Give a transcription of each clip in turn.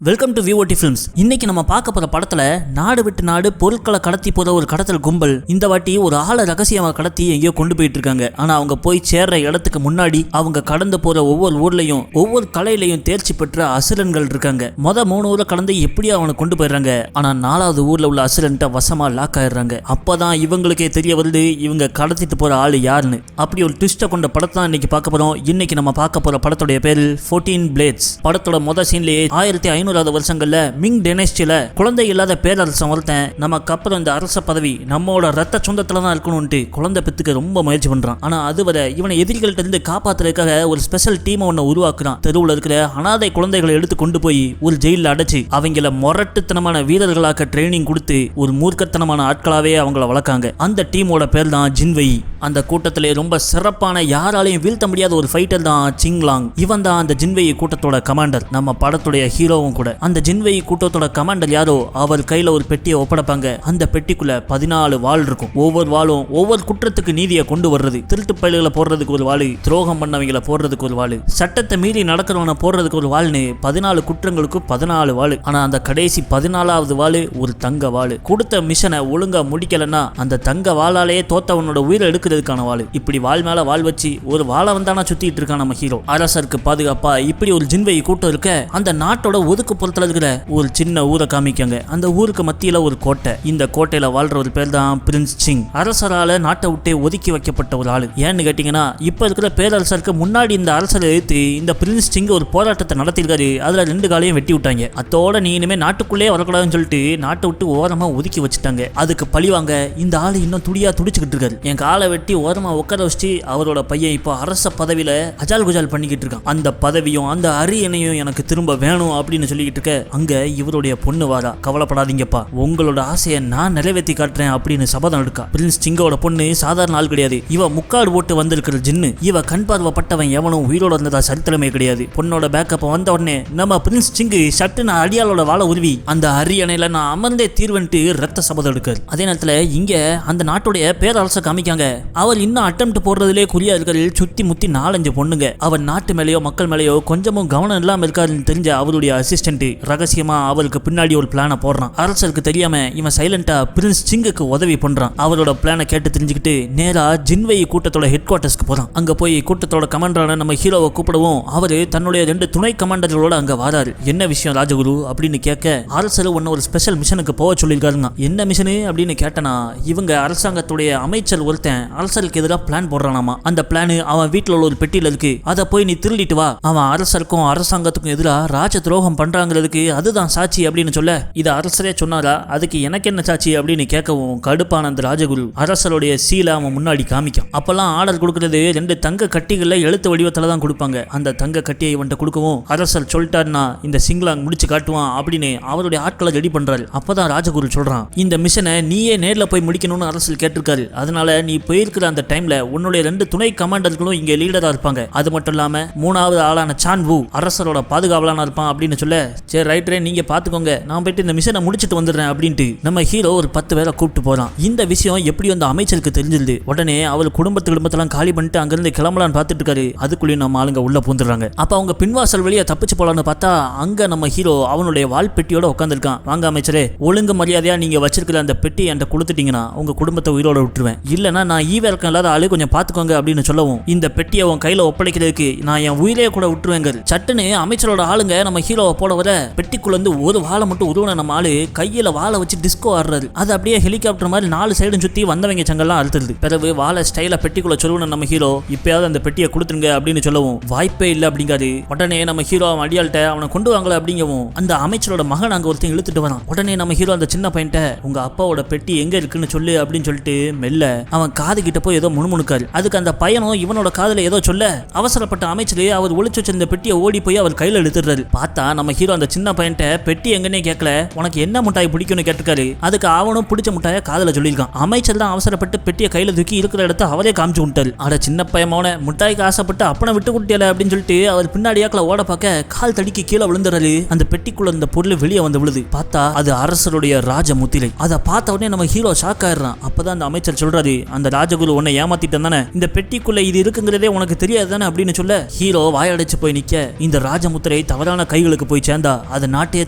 Welcome to VOD films. இன்னைக்கு நம்ம பார்க்க போற படத்துல நாடு விட்டு நாடு பொருட்களை கடத்தி போற ஒரு கடத்தல் கும்பல் இந்த வாட்டி ஒரு ஆளை ரகசியமா கடத்தி எங்கேயோ கொண்டு போயிட்டு இருக்காங்க. ஆனா அவங்க போய் சேர்ற இடத்துக்கு முன்னாடி அவங்க கடந்து போற ஒவ்வொரு ஊர்லயும் ஒவ்வொரு கலையிலையும் தேர்ச்சி பெற்ற அசுரன்கள் இருக்காங்க. 3 ஊரை கடந்து எப்படியோ அவனை கொண்டு போயிடுறாங்க. ஆனா 4வது ஊர்ல உள்ள அசுரன்ட்ட வசமா லாக் ஆயிடுறாங்க. அப்பதான் இவங்களுக்கே தெரிய வருது இவங்க கடத்திட்டு போற ஆளு யாருன்னு. அப்படி ஒரு ட்விஸ்ட கொண்ட படத்தை தான் இன்னைக்கு பார்க்க போறோம். இன்னைக்கு நம்ம பார்க்க போற படத்துடைய பேரு 14 Blades. படத்தோட முதல் சீன்லயே 1500 வருஷங்கள்ல மிங் டைனஸ்டியில குழந்தை இல்லாத பேரரசன் ஒருத்தன் நமக்கு அப்புறம் இந்த அரச பதவி நம்மளோட ரத்த சொந்தத்துல தான் இருக்கணும்னு குழந்தை பெத்துக்க ரொம்ப முயற்சி பண்றான். ஆனா அதுவரை இவனை எதிரிகள்ட்ட இருந்து காப்பாத்துறதுக்காக ஒரு ஸ்பெஷல் டீம் ஒன்னு உருவாக்குறான். தெருவில் இருக்கிற அனாதை குழந்தைகளை எடுத்து கொண்டு போய் ஒரு ஜெயில அடைச்சு அவங்கள மொரட்டுத்தனமான வீரர்களாக்க ட்ரைனிங் கொடுத்து ஒரு மூர்க்கத்தனமான ஆட்களாவே அவங்கள வளர்க்காங்க. அந்த டீமோட பேர் தான் ஜின்வெய். அந்த கூட்டத்திலே ரொம்ப சிறப்பான யாராலையும் வீழ்த்த முடியாத ஒரு ஃபைட்டர் தான் சிங்லாங். இவன் தான் அந்த ஜின்வெய் கூட்டத்தோட கமாண்டர், நம்ம படத்துடைய ஹீரோவும் கூட. அந்த ஜின்வெய் கூட்டத்தோட கமாண்டர் யாரோ அவர் கையில ஒரு பெட்டியை ஒப்படைப்பாங்க. அந்த பெட்டிக்குள்ள 14 வாள் இருக்கும். ஒவ்வொரு வாளும் ஒவ்வொரு குற்றத்துக்கு நீதியை கொண்டு வர்றது. திருட்டு பயில்களை போடுறதுக்கு ஒரு வாள், துரோகம் பண்ணவங்களை போடுறதுக்கு ஒரு வாள், சட்டத்தை மீறி நடக்கிறவனை போடுறதுக்கு ஒரு வாள்னு 14 குற்றங்களுக்கு 14 வாள். ஆனா அந்த கடைசி 14வது வாள் ஒரு தங்க வாள். கொடுத்த மிஷனை ஒழுங்கா முடிக்கலன்னா அந்த தங்க வாளாலேயே தோத்தவனோட உயிரை எடுக்கிறதுக்கான வாள். இப்படி வாள் மேல வாள் வச்சு ஒரு வாளை வந்தானா சுத்திட்டு இருக்கான் நம்ம ஹீரோ. அரசருக்கு பாதுகாப்பா இப்படி ஒரு ஜின்வெய் கூட்டம் இருக்க அந்த நாட்டோட ஒதுக்கு புறத்துல இருக்கிற ஒரு சின்ன ஊரை காமிக்காங்க. அந்த ஊருக்கு மத்தியில ஒரு கோட்டை. இந்த கோட்டையில வாழ்ற ஒரு பேர் தான் பிரின்ஸ் சிங். அரசரால நாட்டை விட்டே ஒதுக்கி வைக்கப்பட்ட ஒரு ஆளு. ஏன்னு கேட்டீங்கன்னா இப்ப இருக்கிற பேரரசருக்கு முன்னாடி இந்த அரசரை எழுத்து இந்த பிரின்ஸ் சிங் ஒரு போராட்டத்தை நடத்திருக்காரு. அதுல 2 காலையும் வெட்டி விட்டாங்க. அதோட நீ இனிமே நாட்டுக்குள்ளே வரக்கூடாதுன்னு சொல்லிட்டு நாட்டை விட்டு ஓரமா ஒதுக்கி வச்சுட்டாங்க. அதுக்கு பழிவாங்க இந்த ஆளு இன்னும் துடியா துடிச்சுக்கிட்டு இருக்காரு. என் காலை வெட்டி ஓரமா உட்கார வச்சு அவரோட பையன் இப்போ அரச பதவியில அஜால் குஜால் பண்ணிக்கிட்டு இருக்கான். அந்த பதவியும் அந்த அரியணையும் எனக்கு திரும்ப வேணும் அப்படின்னு சொல்லிக்கிட்டு இருக்க அங்க இவருடைய பொண்ணு வாரா. கவலைப்படாதீங்கப்பா, உங்களோட ஆசையை நான் நிறைவேற்றி காட்டுறேன் அப்படின்னு சபதம் எடுக்கா. பிரின்ஸ் சிங்கோட பொண்ணு சாதாரண ஆள் கிடையாது. இவ முக்காடு போட்டு வந்திருக்கிற ஜின்னு. இவ கண் பார்வைப்பட்டவன் எவனும் உயிரோட இருந்ததா சரித்திரமே கிடையாது. பொண்ணோட பேக்கப் வந்த உடனே நம்ம பிரின்ஸ் சிங்கு சட்டுன்னு அடியாளோட வாழை உருவி அந்த அரியணையில நான் அமர்ந்தே தீர்வன்ட்டு ரத்த சபதம் எடுக்காரு. அதே நேரத்துல இங்க அந்த நாட்டுடைய பேரரச காமிக்காங்க. அவர் இன்னும் அட்டெம்ப்ட் போடுறதுலே குறியா இருக்காரு. சுத்தி முத்தி 4-5 பொண்ணுங்க. அவர் நாட்டு மேலேயோ மக்கள் மேலேயோ கொஞ்சமும் கவனம் இல்லாம இருக்காருன்னு தெரிஞ்ச அவருடைய அசிஸ்டன்ட் ரகசியமா அவருக்கு பின்னாடி ஒரு பிளானை போடுறான். அரசருக்கு தெரியாம இவன் சைலண்டா பிரின்ஸ் சிங்குக்கு உதவி பண்றான். அவரோட பிளானை கேட்டு தெரிஞ்சுக்கிட்டு நேரா ஜின்வெய் கூட்டத்தோட ஹெட் குவார்டர்ஸ்க்கு போறான். அங்க போய் கூட்டத்தோட கமாண்டரான நம்ம ஹீரோவை கூப்பிடவும் அவரு தன்னுடைய 2 துணை கமாண்டர்களோட அங்க வராரு. என்ன விஷயம் ராஜகுரு அப்படின்னு கேட்க அரசர் ஒன்னு ஒரு ஸ்பெஷல் மிஷனுக்கு போக சொல்லியிருக்காருங்க. என்ன மிஷனு அப்படின்னு கேட்டனா இவங்க அரசாங்கத்துடைய அமைச்சர் ஒருத்தன் அரசருக்கு எதிராக பிளான் போடுறானாமா. அந்த பிளான் அவன் வீட்டுல உள்ள ஒரு பெட்டியில இருக்கு. அதை போய் நீ திருடிட்டு வா. அவன் அரசருக்கும் அரசாங்கத்துக்கும் எதிராக ராஜ துரோகம் பண்றாங்கிறதுக்கு அதுதான் சாட்சி அப்படின்னு சொல்ல இதை அரசரே சொன்னாரா, அதுக்கு எனக்கு என்ன சாட்சி அப்படின்னு கேட்கவும் கடுப்பான அந்த ராஜகுரு அரசருடைய சீலை அவன் முன்னாடி காமிக்கும். அப்பெல்லாம் ஆர்டர் கொடுக்கறது 2 தங்க கட்டிகள்ல எழுத்து வடிவத்துல தான் கொடுப்பாங்க. அந்த தங்க கட்டியை இவன்ட்ட கொடுக்கவும் அரசர் சொல்லிட்டாருன்னா இந்த சிங்லாங் முடிச்சு காட்டுவான் அப்படின்னு அவருடைய ஆட்களை ரெடி பண்றாரு. அப்பதான் ராஜகுரு சொல்றான் இந்த மிஷனை நீயே நேர்ல போய் முடிக்கணும்னு அரசர் கேட்டிருக்காரு. அதனால நீ போயிருக்கிற அந்த டைம்ல உன்னுடைய 2 துணை கமாண்டர்களும் இங்க லீடரா இருப்பாங்க. அது மட்டும் இல்லாம 3வது ஆளான சான் வு அரசரோட பாதுகாவலான இருப்பான் அப்படின்னு சொல்ல சரி ரைட்டரே நீங்க பாத்துக்கோங்க, நான் போயிட்டு இந்த மிஷனை முடிச்சுட்டு வந்துடுறேன் அப்படின்ட்டு நம்ம ஹீரோ ஒரு 10 பேரை கூப்பிட்டு போறான். இந்த விஷயம் எப்படி வந்து அமைச்சருக்கு தெரிஞ்சிருது. உடனே அவர் குடும்பத்தெல்லாம் காலி பண்ணிட்டு அங்கிருந்து கிளம்பலான்னு பார்த்துட்டு இருக்காரு. அதுக்குள்ளேயும் நம்ம ஆளுங்க உள்ள பூந்துடுறாங்க. அப்ப அவங்க பின்வாசல் வழியா தப்பிச்சு போலான்னு பார்த்தா அங்க நம்ம ஹீரோ அவனுடைய வால் பெட்டியோட உட்காந்துருக்கான். வாங்க அமைச்சரே, ஒழுங்கு மரியாதையா நீங்க வச்சிருக்கிற அந்த பெட்டி என்கிட்ட கொடுத்துட்டீங்கன்னா உங்க குடும்பத்தை உயிரோட விட்டுருவேன். இல்லைன்னா நான் ஈவர்க்கம் இல்லாத ஆளு கொஞ்சம் பாத்துக்கோங்க அப்படின்னு சொல்லவும் இந்த பெட்டியை உன் கையில ஒப்படைக்கிறதுக்கு நான் என் உயிரே கூட விட்டுருவேங்க. சட்டுன்னு அமைச்சரோட ஆளுங்க நம்ம ஹீரோவை போட வர பெட்டிக்குள்ள இருந்து ஒரு வாழை மட்டும் உருவன நம்ம ஆளு கையில வாழை வச்சு டிஸ்கோ ஆடுறாரு. அது அப்படியே ஹெலிகாப்டர் மாதிரி 4 சைடும் சுத்தி வந்தவங்க சங்கெல்லாம் அறுத்துருது. பிறகு வாழை ஸ்டைல பெட்டிக்குள்ள சொல்லுவன நம்ம ஹீரோ இப்பயாவது அந்த பெட்டியை கொடுத்துருங்க அப்படின்னு சொல்லவும் வாய்ப்பே இல்லை அப்படிங்காரு. உடனே நம்ம ஹீரோ அவன் அடியாள்கிட்ட அவனை கொண்டு வாங்கல அப்படிங்கவும் அந்த அமைச்சரோட மகன் அங்க ஒருத்தன் இழுத்துட்டு வரான். உடனே நம்ம ஹீரோ அந்த சின்ன பையன்ட்ட உங்க அப்பாவோட பெட்டி எங்க இருக்குன்னு சொல்லு அப்படின்னு சொல்லிட்டு மெல்ல அவன் காது கிட்ட போய் ஏதோ முணுமுணுக்காரு. அதுக்கு அந்த பையனும் இவனோட காதுல ஏதோ சொல்ல அவசரப்பட்ட அமைச்சரே அவர் ஒளிச்சு வச்சிருந்த பெட்டியை ஓடி போய் அவர் கையில எடுத்துடுறாரு. பார்த்தா நம்ம ஹீரோ அந்த சின்ன பையன்ட்ட பெட்டி எங்கன்னே கேட்கல, உனக்கு என்ன முட்டாய் பிடிக்கும்னு கேட்டுக்காரு. அதுக்கு அவனும் பிடிச்ச முட்டாய காதல சொல்லியிருக்கான். அமைச்சர் தான் அவசரப்பட்டு பெட்டியை கையில தூக்கி இருக்கிற இடத்த அவரே காமிச்சு விட்டாரு. அட சின்ன பையமான முட்டாய்க்கு ஆசைப்பட்டு அப்பனை விட்டு கொடுத்தியல அப்படின்னு சொல்லிட்டு அவர் பின்னாடியாக்கல ஓட பார்க்க கால் தடிக்கு கீழே விழுந்துறாரு. அந்த பெட்டிக்குள்ள இருந்த பொருள் வெளியே வந்து விழுது. பார்த்தா அது அரசருடைய ராஜ முத்திரை. அதை பார்த்த உடனே நம்ம ஹீரோ ஷாக் ஆயிடுறான். அப்பதான் அந்த அமைச்சர் சொல்றாரு அந்த ராஜகுரு உன்னை ஏமாத்திட்டான் தானே, இந்த பெட்டிக்குள்ள இது இருக்குங்கிறதே உனக்கு தெரியாது தானே அப்படின்னு சொல்ல ஹீரோ வாயடைச்சு போய் நிக்க இந்த ராஜமுத்திரை தவறான கைகளுக்கு போய் போய் சேர்ந்தா அது நாட்டையே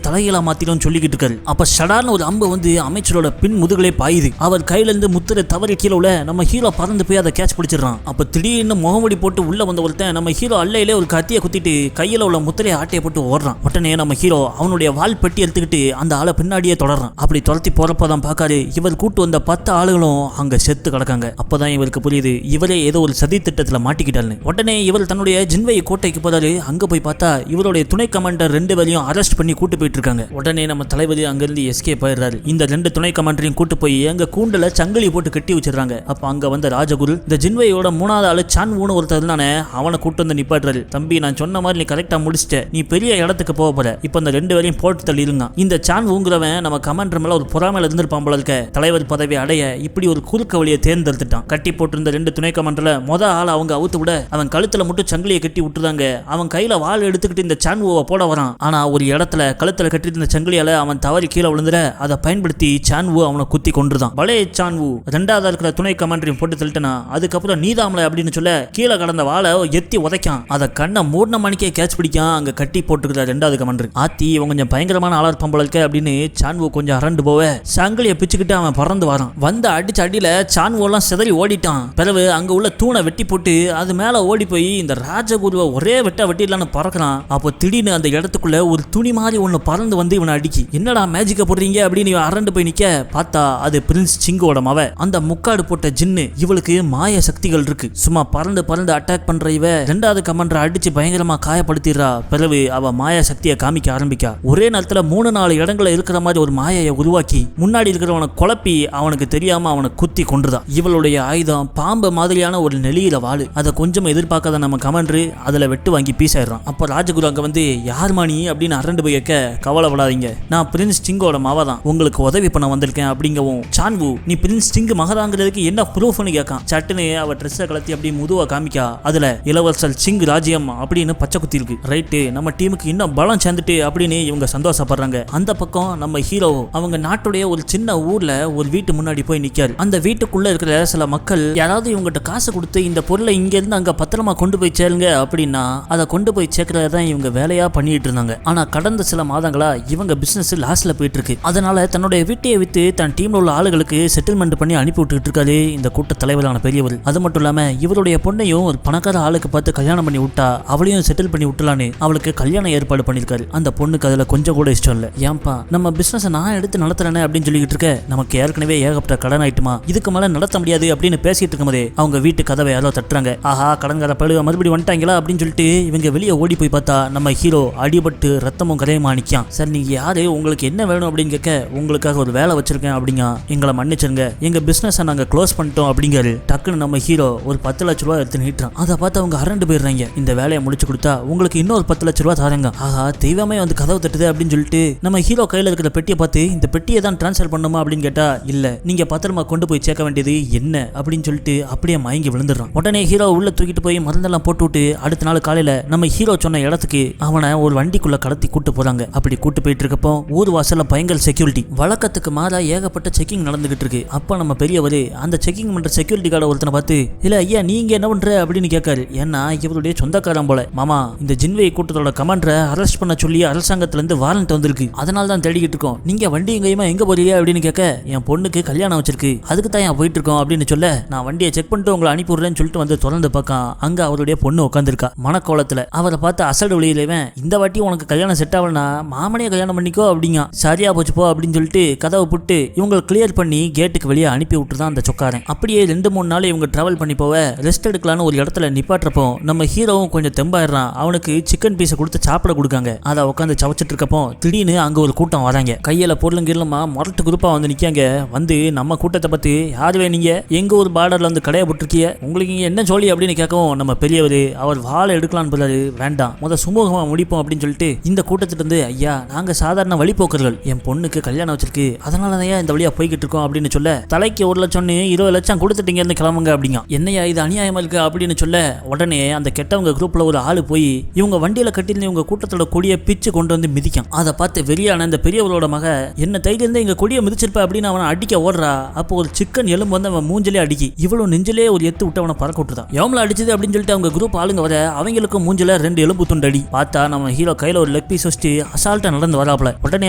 தலைகீழா மாத்திடும் சொல்லிக்கிட்டு இருக்காரு. அப்ப ஷடார்னு ஒரு அம்பு வந்து அமைச்சரோட பின் முதுகலே பாயுது. அவர் கையில இருந்து முத்திரை தவறி கீழே உள்ள நம்ம ஹீரோ பறந்து போய் அதை கேட்ச் பிடிச்சிடறான். அப்ப திடீர்னு முகமூடி போட்டு உள்ள வந்த ஒருத்தன் நம்ம ஹீரோ அல்லையிலே ஒரு கத்தியை குத்திட்டு கையில உள்ள முத்திரையை ஆட்டையை போட்டு ஓடுறான். உடனே நம்ம ஹீரோ அவனுடைய வால் பெட்டி எடுத்துக்கிட்டு அந்த ஆளை பின்னாடியே தொடர்றான். அப்படி துரத்தி போறப்பதான் பாக்காரு இவர் கூட்டு வந்த 10 ஆளுகளும் அங்க செத்து கிடக்காங்க. அப்பதான் இவருக்கு புரியுது இவரே ஏதோ ஒரு சதி திட்டத்துல மாட்டிக்கிட்டாரு. உடனே இவர் தன்னுடைய ஜின்வை கோட்டைக்கு போறாரு. அங்க போய் பார்த்தா இவருடைய துணை கமாண்டர் 2 பேரையும் அரெஸ்ட் பண்ணி கூட்டு போயிட்டு இருக்காங்க. உடனே நம்ம தளபதி அங்கிருந்து எஸ்கேப் ஆயிடுறாரு. இந்த 2 துணை கமாண்டரையும் கூட்டு போய் எங்க கூண்டுல சங்கிலி போட்டு கட்டி வச்சிருக்காங்க. அப்ப அங்க வந்த ராஜகுரு இந்த ஜின்வையோட 3வது ஆளு சான் வூன்னு ஒருத்தர் தானே அவனை கூட்டு வந்து நிப்பாட்டுறாரு. தம்பி நான் சொன்ன மாதிரி நீ கரெக்டா முடிச்சிட்ட, நீ பெரிய இடத்துக்கு போக போற, இப்ப இந்த 2 பேரையும் போட்டு தள்ளிருங்க. இந்த சான் வூங்கிறவன் நம்ம கமாண்டர் மேல ஒரு பொறாமையில இருந்திருப்பான் போல இருக்க. தலைவர் பதவி அடைய இப்படி ஒரு குறுக்க வழியை தேர்ந்தெடுத்துட்டான். கட்டி போட்டிருந்த 2 துணை கமாண்டர்ல மொத ஆள் அவங்க அவுத்து விட அவன் கழுத்துல மட்டும் சங்கிலியை கட்டி விட்டுறாங்க. அவன் கையில வாள் எடுத்துக்கிட்டு இந்த சான் வூவை போட வரான். ஆனா ஒரு இடத்துல கழுத்துல கட்டி இருந்த சங்கிலியால அவன் தவறி கீழே விழுந்துட அதை பயன்படுத்தி சான் வூ அவனை குத்தி கொன்றுதான். பலே சான் வூ 2வது இருக்கிற துணை கமாண்டரையும் போட்டு தள்ளிட்டனா. அதுக்கப்புறம் நீதாமலை அப்படின்னு சொல்ல கீழே கடந்த வாளை எத்தி உதைக்கான். அதை கண்ணை மூடின மணிக்கே கேட்ச் பிடிக்கான். அங்க கட்டி போட்டுக்கிற 2வது கமாண்டர் ஆத்தி இவன் கொஞ்சம் பயங்கரமான ஆளா இருப்பான் போல இருக்க அப்படின்னு சான் வூ கொஞ்சம் அரண்டு போவ சங்கிலியை பிச்சுக்கிட்டு அவன் பறந்து வரான். வந்து அடிச்ச அடியில சான் வூ எல்லாம் சிதறி ஓடிட்டான். பிறகு அங்க உள்ள தூணை வெட்டி போட்டு அது மேல ஓடி போய் இந்த ராஜகுருவை ஒரே வெட்டிடலான்னு பறக்கிறான். அப்போ திடீர்னு அந்த இடத்துக்குள்ள ஒரு துணி மாதிரி ஒண்ணு பறந்து வந்து இவனை அடிக்கி என்னடா மேஜிக்க போடுறீங்க அப்படின்னு அரண்டு போய் நிக்க பார்த்தா அது பிரின்ஸ் சிங்கோட மவ. அந்த முக்காடு போட்ட ஜின்னு இவளுக்கு மாய சக்திகள் இருக்கு. சும்மா பறந்து பறந்து அட்டாக் பண்ற இவ 2வது கமாண்டரை அடிச்சு பயங்கரமா காயப்படுத்திடுறா. பிறகு அவ மாய சக்தியை காமிக்க ஆரம்பிக்கா. ஒரே நேரத்துல 3-4 இடங்களை இருக்கிற மாதிரி ஒரு மாயையை உருவாக்கி முன்னாடி இருக்கிறவனை குழப்பி அவனுக்கு தெரியாம அவனை குத்தி கொன்றுதான். இவளுடைய ஆயுதம் பாம்பு மாதிரியான ஒரு நெளியில வாளு. அதை கொஞ்சம் எதிர்பார்க்காத நம்ம கமாண்டர் அதுல வெட்டு வாங்கி பீஸ் ஆயிடுறான். அப்ப ராஜகுரு அங்க வந்து யார் மாணி அப்படின்னு அரண்டு போய் கேட்க கவலைப்படாதீங்க நான் பிரின்ஸ் சிங்கோட மவதான் உங்களுக்கு உதவி பண்ண வந்திருக்கேன் அப்படிங்கவும் சான்வு நீ பிரின்ஸ் சிங் மகதாங்கிறதுக்கு என்ன ப்ரூஃப்னு கேட்கான். சட்டுன்னு அவ ட்ரெஸ்ஸை கலத்தி அப்படி முதுவா காமிக்கா. அதுல இளவரசர் சிங் ராஜ்யம் அப்படின்னு பச்சை குத்தி இருக்கு. ரைட்டு நம்ம டீமுக்கு இன்னும் பலம் சேர்ந்துட்டு அப்படின்னு இவங்க சந்தோஷப்படுறாங்க. அந்த பக்கம் நம்ம ஹீரோ அவங்க நாட்டுடைய ஒரு சின்ன ஊர்ல ஒரு வீட்டு முன்னாடி போய் நிக்காரு. அந்த வீட்டுக்குள்ள இருக்கிற சில மக்கள் யாராவது இவங்ககிட்ட காசு கொடுத்து இந்த பொருளை இங்க இருந்து அங்க பத்திரமா கொண்டு போய் சேருங்க அப்படின்னா அதை கொண்டு போய் சேர்க்கறதான் இவங்க வேலையா பண்ணிட்டு இருந்தாங்க. ஆனா கடந்த சில மாதங்களா இவங்க பிசினஸ் லாஸ்ல போயிட்டு இருக்கு. அதனால தன்னுடைய வீட்டையை வித்து தன் டீம்ல உள்ள ஆளுகளுக்கு செட்டில்மெண்ட் பண்ணி அனுப்பி விட்டுட்டு இருக்காரு இந்த கூட்ட தலைவரான பெரியவர். அது மட்டும் இல்லாம இவருடைய பொண்ணையும் ஒரு பணக்கார ஆளுக்கு பார்த்து கல்யாணம் பண்ணி விட்டா அவளையும் செட்டில் பண்ணி விட்டலான்னு அவளுக்கு கல்யாணம் ஏற்பாடு பண்ணிருக்காரு. அந்த பொண்ணுக்கு அதுல கொஞ்சம் கூட இஷ்டம் இல்ல. ஏன்பா நம்ம பிசினஸ் நான் எடுத்து நடத்துறேன்னு அப்படின்னு சொல்லிட்டு இருக்க நமக்கு ஏற்கனவே ஏகப்பட்ட கடன் ஆயிட்டுமா இதுக்கு மேல நடத்த முடியாது அப்படின்னு பேசிட்டு இருக்கும்போதே அவங்க வீட்டு கதவை யாரோ தட்டுறாங்க. ஆஹா கடன்கார பழுவ மறுபடியும் வந்துட்டாங்களா அப்படின்னு சொல்லிட்டு இவங்க வெளியே ஓடி போய் பார்த்தா நம்ம ஹீரோ அடிபட்டு ரத்தமும் கரையுமா நிக்கான். சார் நீங்க யாரு உங்களுக்கு என்ன வேணும் அப்படின்னு கேட்க உங்களுக்காக ஒரு வேலை வச்சிருக்கேன் அப்படிங்க எங்களை மன்னிச்சிருங்க எங்க பிசினஸ் நாங்க க்ளோஸ் பண்ணிட்டோம் அப்படிங்காரு. டக்குன்னு நம்ம ஹீரோ ஒரு 10 லட்ச ரூபா எடுத்து நீட்டுறான். அதை பார்த்து அவங்க அரண்டு போயிடுறாங்க. இந்த வேலையை முடிச்சு கொடுத்தா உங்களுக்கு இன்னொரு 10 லட்ச ரூபா தராங்க. ஆஹா தெய்வமே வந்து கதவு தட்டுது அப்படின்னு சொல்லிட்டு நம்ம ஹீரோ கையில இருக்கிற பெட்டியை பார்த்து இந்த பெட்டியை தான் டிரான்ஸ்ஃபர் பண்ணுமா அப்படின்னு கேட்டா இல்ல நீங்க பத்திரமா கொண்டு போய் சேர்க்க வேண்டியது என்ன அப்படின்னு சொல்லிட்டு அப்படியே மயங்கி விழுந்துடுறான். உடனே ஹீரோ உள்ள தூக்கிட்டு போய் மருந்தெல்லாம் போட்டு விட்டு அடுத்த நாள் காலையில நம்ம ஹீரோ சொன்ன இடத்துக்கு அவனை ஒரு வண்டிக்குள்ள கடத்தி கூட்டு போறாங்க. அப்படி கூட்டு போயிட்டு இருக்கப்போ ஊர் வாசல்ல பயங்கர செக்யூரிட்டி வழக்கத்துக்கு மாறா ஏகப்பட்ட செக்கிங் நடந்துகிட்டு இருக்கு. அப்ப நம்ம பெரியவர் அந்த செக்கிங் பண்ற செக்யூரிட்டி கார்டை ஒருத்தனை பார்த்து இல்ல ஐயா நீங்க என்ன பண்ற அப்படின்னு கேட்காரு. ஏன்னா இவருடைய சொந்தக்காரன் போல. மாமா இந்த ஜின்வை கூட்டத்தோட கமாண்டரை அரெஸ்ட் பண்ண சொல்லி அரசாங்கத்துல இருந்து வாரண்ட் வந்திருக்கு அதனால தான் தேடிக்கிட்டு இருக்கோம். நீங்க வண்டி எங்கேயுமா எங்க போறீங்க அப்படின்னு கேட்க என் பொண்ணுக்கு கல்யாணம் வச்சிருக்கு அதுக்கு தான் ஏன் போயிட்டு இருக்கோம் அப்படின்னு சொல்ல நான் வண்டியை செக் பண்ணிட்டு உங்களை அனுப்பி விடுறேன்னு சொல்லிட்டு வந்து தொடர்ந்து பார்க்க அங்க அவருடைய பொண்ணு உட்காந்துருக்கா மனக்கோலத்துல. அவரை பார்த்து அசடு வெளியிலவன் இந்த வாட்டி உனக்கு கல்யாணம் செட் ஆகலனா மாமனையே கல்யாணம் பண்ணிக்கோ அப்படிங்க. சரியா போச்சு போ அப்படின்னு சொல்லிட்டு கதவை புட்டு இவங்களை கிளியர் பண்ணி கேட்டுக்கு வெளியே அனுப்பி விட்டுதான் அந்த சொக்காரன். அப்படியே 2-3 நாள் இவங்க டிராவல் பண்ணி போவ ரெஸ்ட் எடுக்கலான்னு ஒரு இடத்துல நிப்பாட்டுறப்போ நம்ம ஹீரோவும் கொஞ்சம் தெம்பாயிடுறான். அவனுக்கு சிக்கன் பீஸை கொடுத்து சாப்பிட கொடுக்காங்க. அதை உட்காந்து சவச்சிட்டு இருக்கப்போ திடீர்னு அங்க ஒரு கூட்டம் வராங்க. கையில பொருளுங்கிருமா முரட்டு குரூப்பா வந்து நிக்காங்க. வந்து நம்ம கூட்டத்தை பத்தி யாருவே நீங்க எங்க ஒரு பார்டர்ல வந்து கடையை போட்டிருக்கீங்க உங்களுக்கு இங்க என்ன சொல்லி அப்படின்னு கேட்கவும் நம்ம பெரியவர் அவர் வாழை எடுக்கலான்னு போறாரு. வேண்டாம் முத சுமூகமா முடிப்போம் அப்படின்னு சொல்லிட்டு இந்த கூட்டத்திட்ட இருந்து ஐயா நாங்க சாதாரண வழிபோக்கர்கள் என் பொண்ணுக்கு கல்யாணம் வச்சிருக்கு அதனாலதான் இந்த வழியா போய்கிட்டு இருக்கோம் அப்படின்னு சொல்ல தலைக்கு 1 லட்சம் 20 லட்சம் கொடுத்துட்டீங்க இருந்து கிளம்புங்க அப்படிங்க. என்னையா இது அநியாயமா இருக்கு அப்படின்னு சொல்ல உடனே அந்த கெட்டவங்க குரூப்ல ஒரு ஆளு போய் இவங்க வண்டியில கட்டியிருந்த இவங்க கூட்டத்தோட கொடியை பிச்சு கொண்டு வந்து மிதிக்கும். அதை பார்த்து வெறியான இந்த பெரியவரோட மக என்ன தைரியம் இருந்தா இங்க கொடியை மிதிச்சிருப்ப அப்படின்னு அவனை அடிக்க ஓடுறா. அப்போ ஒரு சிக்கன் எலும்பு வந்து அவன் மூஞ்சிலே அடிக்கி இவ்வளவு நெஞ்சிலே ஒரு எத்து விட்டு அவனை பறக்க விட்டுதான் எவங்கள அடிச்சது அப்படின்னு சொல்லிட்டு அவங்க குரூப் ஆளுங்க வர அவங்களுக்கு மூஞ்சில 2 எலும்பு துண்டு அடி. பார்த்தா நம்ம ஹீரோ கையில ஒரு ஒரு லெக் பீஸ் வச்சுட்டு அசால்ட்டா நடந்து வராப்ல. உடனே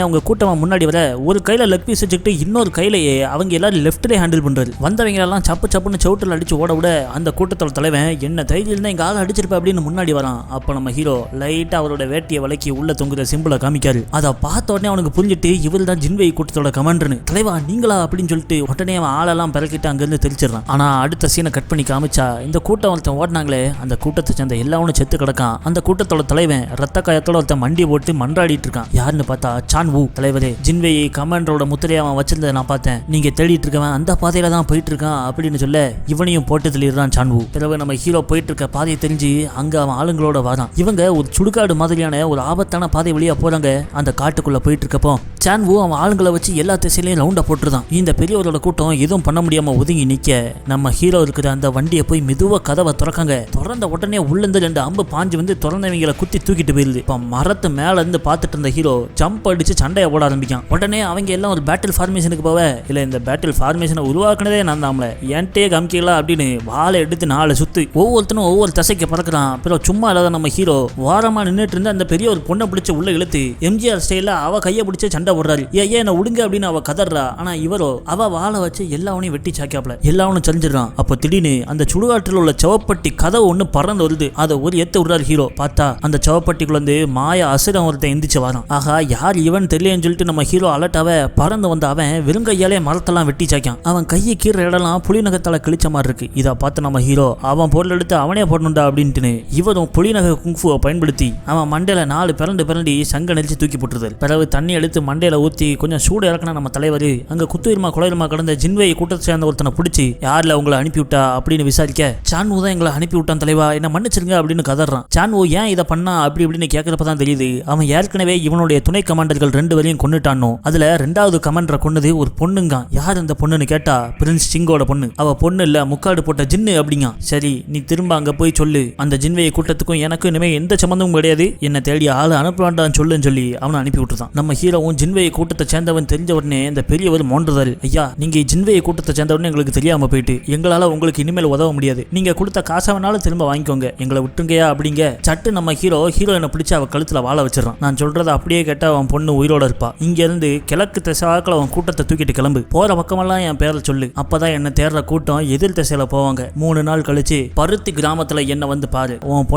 அவங்க கூட்டமா முன்னாடி வர ஒரு கையில லெக் பீஸ் வச்சுக்கிட்டு இன்னொரு கையிலேயே அவங்க எல்லாரும் லெஃப்ட்லேயே ஹேண்டில் பண்றாரு. வந்தவங்க எல்லாம் சப்பு சப்புன்னு சவுட்டில் அடிச்சு ஓட விட அந்த கூட்டத்தோட தலைவன் என்ன தைரியம் தான் எங்க ஆள் அடிச்சிருப்ப அப்படின்னு முன்னாடி வரான். அப்ப நம்ம ஹீரோ லைட்டா அவரோட வேட்டியை விலக்கி உள்ள தொங்குற சிம்பிளை காமிக்காரு. அதை பார்த்த உடனே அவனுக்கு புரிஞ்சுட்டு இவர் தான் ஜின்வேய் கூட்டத்தோட கமாண்டர்னு. தலைவா நீங்களா அப்படின்னு சொல்லிட்டு உடனே அவன் ஆளெல்லாம் பிறக்கிட்டு அங்கிருந்து தெரிச்சிடறான். ஆனா அடுத்த சீனை கட் பண்ணி காமிச்சா இந்த கூட்டம் ஒருத்தன் ஓடினாங்களே அந்த கூட்டத்தை சேர்ந்த எல்லாவனும் செத்து கிடக்கான். அந்த கூட்டத்தோட தலைவன் ரத்த காயத்தோட ஒருத்தன் மண்டி போட்டு மன்றாடிட்டு இருக்கான். யாருன்னு பார்த்தா சான் வு. தலைவரே ஜின்வேய் கமாண்டரோட முத்திரையை அவன் வச்சிருந்ததை நான் பார்த்தேன். நீங்க தேடிட்டு இருக்கவன் அந்த பாதையில தான் போயிட்டு இருக்கான் அப்படின்னு சொல்ல இவனையும் போட்டு தள்ளிடுறான் சான் வு. பிறகு நம்ம ஹீரோ போயிட்டு இருக்க பாதையை தெரிஞ்சு அங்க அவன் ஆளுங்களோட வரான். இவங்க ஒரு சுடுகாடு மாதிரியான ஒரு ஆபத்தான பாதை வழியா போறாங்க. அந்த காட்டுக்குள்ள போயிட்டு இருக்கப்போ சான் வு அவன் ஆளுங்களை வச்சு எல்லா திசையிலையும் ரவுண்டா போட்டுருதான். இந்த பெரியவரோட கூட்டம் எதுவும் பண்ண முடியாம ஒதுங்கி நிக்க நம்ம ஹீரோ இருக்கிற அந்த வண்டியை போய் மெதுவா கதவை திறக்காங்க. திறந்த உடனே உள்ள இருந்து 2 அம்பு பாஞ்சு வந்து திறந்தவங்களை குத்தி தூக்கிட்டு போயிருது. இப்ப மரத்து மேல இருந்து பார்த்துட்டு இருந்த ஹீரோ ஜம்ப் அடிச்சு சண்டையை போட ஆரம்பிக்கான். உடனே அவங்க எல்லாம் ஒரு பேட்டில் ஃபார்மேஷனுக்கு போவ இல்ல இந்த பேட்டில் ஃபார்மேஷனை உருவாக்குனதே நான் தாம்ல ஏன்ட்டே காமிக்கலாம் அப்படின்னு வாழை எடுத்து 4 சுத்து ஒவ்வொருத்தனும் ஒவ்வொரு தசைக்கு பறக்குறான். அப்புறம் சும்மா இல்லாத நம்ம ஹீரோ வாரமா நின்றுட்டு இருந்து அந்த பெரிய ஒரு பொண்ணை பிடிச்ச உள்ள இழுத்து எம்ஜிஆர் ஸ்டைல அவ கையை பிடிச்ச சண்டை போடுறாரு. ஏன் என்ன உடுங்க அப்படின்னு அவ கதறா. ஆனா இவரோ அவ வாழை வச்சு எல்லாவனையும் வெட்டி சாக்கியாப்ல எல்லாவனும் சரிஞ்சிடறான். அப்போ திடீர்னு அந்த சுடுகாட்டில் உள்ள சவப்பட்டி கதவு ஒண்ணு பறந்து வருது. அதை ஒரு எத்த விடுறாரு ஹீரோ. பார்த்தா அந்த சவப்பட்டிக்குள்ள வந்து மாய அசுரம் ஒருத்தன் எந்திரிச்சு வரான். ஆகா யார் இவன் தெரியலன்னு சொல்லிட்டு நம்ம ஹீரோ அலர்ட்டாவ பறந்து வந்த அவன் வெறுங்கையாலே மரத்தெல்லாம் வெட்டி சாக்கான். அவன் கையை கீழ இடலாம் புலிநகத்தால கிழிச்ச மாதிரி இருக்கு. இதை பார்த்து நம்ம ஹீரோ அவன் பொருள் எடுத்து அவனே போடணுண்டா அப்படின்ட்டு இவரும் புலிநக குங்ஃபுவை பயன்படுத்தி அவன் மண்டையில 4 பிறண்டி சங்க நெரிச்சு தூக்கி போட்டுருது. பிறகு தண்ணி எடுத்து மண்டையில ஊத்தி கொஞ்சம் சூடு இறக்கினா நம்ம தலைவர் அங்க குத்துயிரமா குலையுமா கடந்த ஜின்வேய் கூட்டத்தை சேர்ந்த ஒருத்தனை பிடிச்சி யாரில் உங்களை அனுப்பிவிட்டா அப்படின்னு விசாரிக்க சான் வு தான் எங்களை அனுப்பி விட்டான் தலைவா என்ன மன்னிச்சிருங்க அப்படின்னு கதறான். சான் வு ஏன் இதை பண்ணா அப்படி இப்படின்னு கேட்கறப்பதான் தெரியுது அவன் ஏற்கனவே இவனுடைய துணை கமாண்டர்கள் 2 பேரையும் கொண்டுட்டானோ. அதுல 2வது கமாண்டரை கொண்டது ஒரு பொண்ணுங்க. யார் அந்த பொண்ணுன்னு கேட்டா பிரின்ஸ் சிங்கோட பொண்ணு. அவ பொண்ணு இல்ல முக்காடு போட்ட ஜின்னு அப்படிங்க. சரி நீ திரும்ப அங்க போய் சொல்லு அந்த ஜின்வேய் கூட்டத்துக்கும் எனக்கு இனிமே எந்த சம்பந்தமும் கிடையாது என்ன தேடி ஆளு அனுப்ப வேண்டாம் சொல்லுன்னு சொல்லி அவனை அனுப்பி விட்டுருதான். நம்ம ஹீரோவும் ஜின்வேய் கூட்டத்தை சேர்ந்தவன் தெரிஞ்ச உடனே இந்த பெரியவர் மோன்றுதாரு. ஐயா நீங்க ஜின்வேய் கூட்டத்தை சேர்ந்தவொடனே எங்களுக்கு தெரியாம போயிட்டு எங்களால உங்களுக்கு இனிமேல் உதவ முடியாது. நீங்க கொடுத்த காசை வேணாலும் திரும்ப வாங்கிக்கோங்க எங்களை விட்டுங்கயா அப்படிங்க. சட்டு நம்ம ஹீரோயினை பிடிச்சு அவ கழுத்துல வாழ வச்சிடறான். நான் சொல்றதை அப்படியே கேட்டா அவன் பொண்ணு உயிரோட இருப்பா. இங்க இருந்து கிழக்கு திசையாக்கள் அவன் கூட்டத்தை தூக்கிட்டு கிளம்பு போற பக்கமெல்லாம் என் பேரை சொல்லு. அப்பதான் என்ன தேடுற கூட்டம் எதிர் திசையில போவாங்க. 3 நாள் கழிச்சு பருத்தி கிராமத்துல என்ன வந்து பாரு உன்